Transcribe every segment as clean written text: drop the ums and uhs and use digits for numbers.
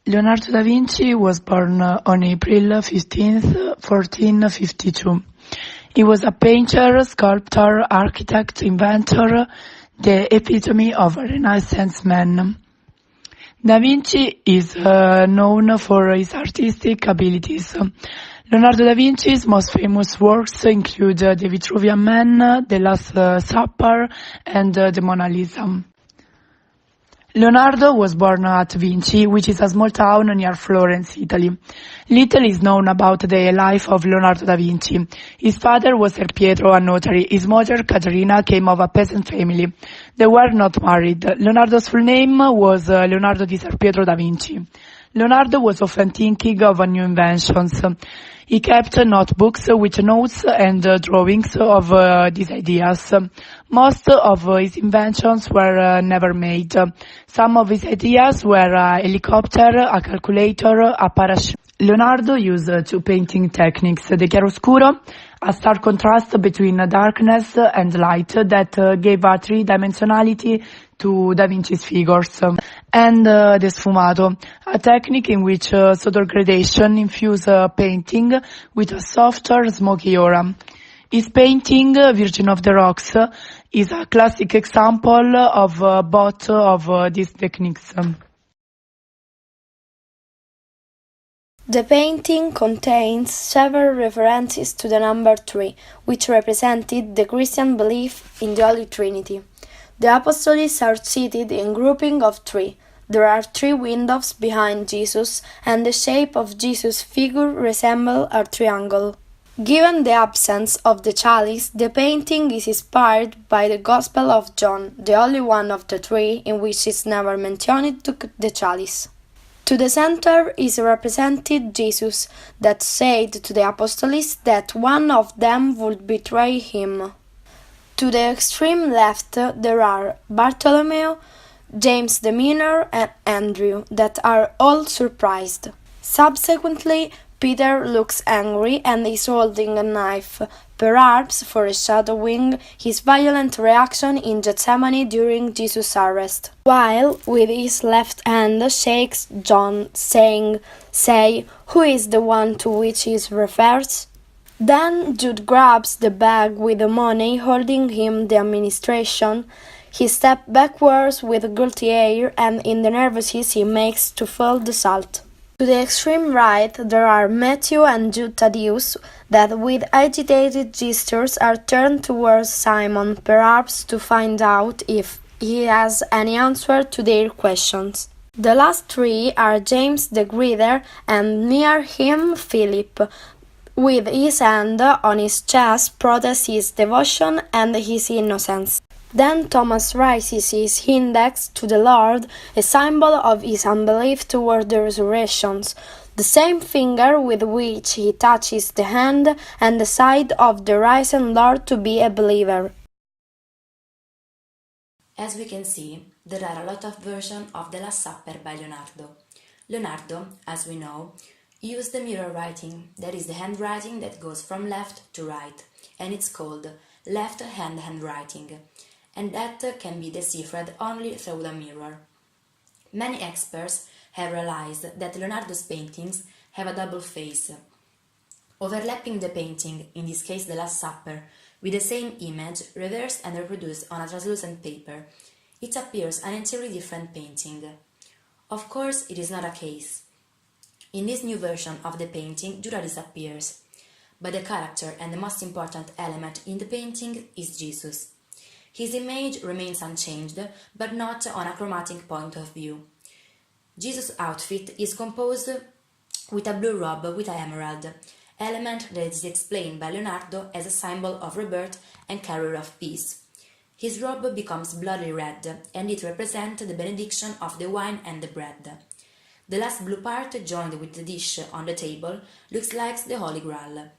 Leonardo da Vinci was born on April 15th, 1452. He was a painter, sculptor, architect, inventor, the epitome of a Renaissance man. Da Vinci is known for his artistic abilities. Leonardo da Vinci's most famous works include The Vitruvian Man, The Last Supper, and the Mona Lisa. Leonardo was born at Vinci, which is a small town near Florence, Italy. Little is known about the life of Leonardo da Vinci. His father was Ser Pietro, a notary. His mother, Caterina, came of a peasant family. They were not married. Leonardo's full name was Leonardo di Ser Pietro da Vinci. Leonardo was often thinking of new inventions. He kept notebooks with notes and drawings of these ideas. Most of his inventions were never made. Some of his ideas were a helicopter, a calculator, a parachute. Leonardo used two painting techniques, the chiaroscuro, a stark contrast between darkness and light that gave a three-dimensionality to Da Vinci's figures, and the sfumato, a technique in which subtle gradation infused painting with a softer, smoky aura. His painting, Virgin of the Rocks, is a classic example of both of these techniques. The painting contains several references to the number 3, which represented the Christian belief in the Holy Trinity. The apostles are seated in grouping of 3. There are 3 windows behind Jesus, and the shape of Jesus' figure resembles a triangle. Given the absence of the chalice, the painting is inspired by the Gospel of John, the only one of the 3 in which is never mentioned the chalice. To the center is represented Jesus, that said to the apostles that one of them would betray him. To the extreme left there are Bartholomew, James the Minor, and Andrew, that are all surprised. Subsequently, Peter looks angry and is holding a knife, perhaps foreshadowing his violent reaction in Gethsemane during Jesus' arrest, while with his left hand shakes John, saying, "Say, who is the one to which he refers?" Then Jude grabs the bag with the money, holding him the administration. He steps backwards with a guilty air, and in the nervousness he makes to fall the salt. To the extreme right there are Matthew and Jude Thaddeus, that with agitated gestures are turned towards Simon, perhaps to find out if he has any answer to their questions. The last 3 are James the Greater, and near him Philip, with his hand on his chest, protests his devotion and his innocence. Then Thomas raises his index to the Lord, a symbol of his unbelief toward the resurrection, the same finger with which he touches the hand and the side of the risen Lord to be a believer. As we can see, there are a lot of versions of The Last Supper by Leonardo. Leonardo, as we know, used the mirror writing, that is the handwriting that goes from left to right, and it's called left-hand handwriting, and that can be deciphered only through the mirror. Many experts have realized that Leonardo's paintings have a double face. Overlapping the painting, in this case The Last Supper, with the same image reversed and reproduced on a translucent paper, it appears an entirely different painting. Of course, it is not a case. In this new version of the painting, Judah disappears, but the character and the most important element in the painting is Jesus. His image remains unchanged, but not on a chromatic point of view. Jesus' outfit is composed with a blue robe with an emerald, element that is explained by Leonardo as a symbol of rebirth and carrier of peace. His robe becomes bloody red, and it represents the benediction of the wine and the bread. The last blue part, joined with the dish on the table, looks like the Holy Grail.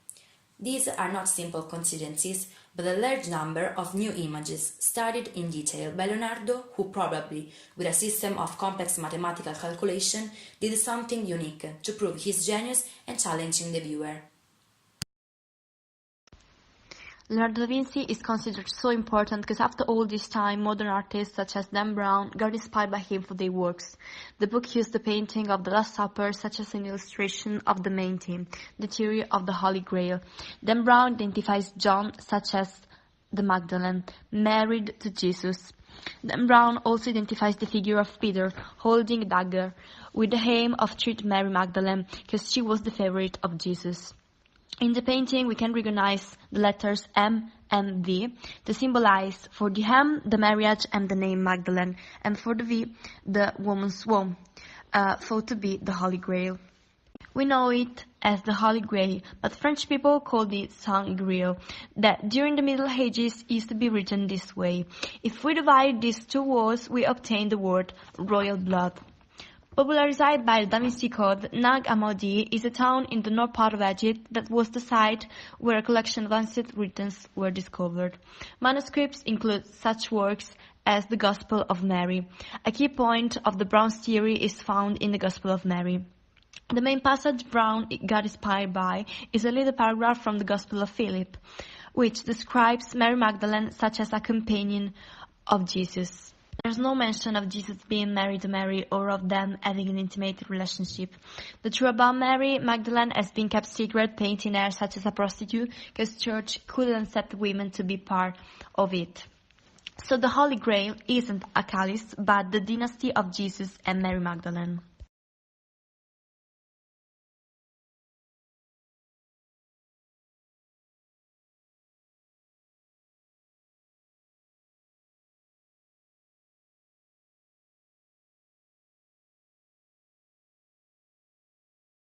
These are not simple coincidences, but a large number of new images, studied in detail by Leonardo, who probably, with a system of complex mathematical calculation, did something unique to prove his genius and challenging the viewer. Leonardo da Vinci is considered so important because after all this time, modern artists such as Dan Brown got inspired by him for their works. The book used the painting of the Last Supper such as an illustration of the main theme, the theory of the Holy Grail. Dan Brown identifies John such as the Magdalene, married to Jesus. Dan Brown also identifies the figure of Peter holding a dagger with the aim of treating Mary Magdalene because she was the favorite of Jesus. In the painting, we can recognize the letters M and V to symbolize for the M, the marriage and the name Magdalene, and for the V, the woman's womb, thought to be the Holy Grail. We know it as the Holy Grail, but French people called it Saint Grail, that during the Middle Ages used to be written this way. If we divide these two words, we obtain the word royal blood. Popularized by the Da Vinci Code, Nag Hammadi is a town in the north part of Egypt that was the site where a collection of ancient writings were discovered. Manuscripts include such works as the Gospel of Mary. A key point of the Brown's theory is found in the Gospel of Mary. The main passage Brown got inspired by is a little paragraph from the Gospel of Philip, which describes Mary Magdalene such as a companion of Jesus. There's no mention of Jesus being married to Mary or of them having an intimate relationship. The truth about Mary Magdalene has been kept secret, painting her such as a prostitute, because church couldn't accept women to be part of it. So the Holy Grail isn't a chalice, but the dynasty of Jesus and Mary Magdalene.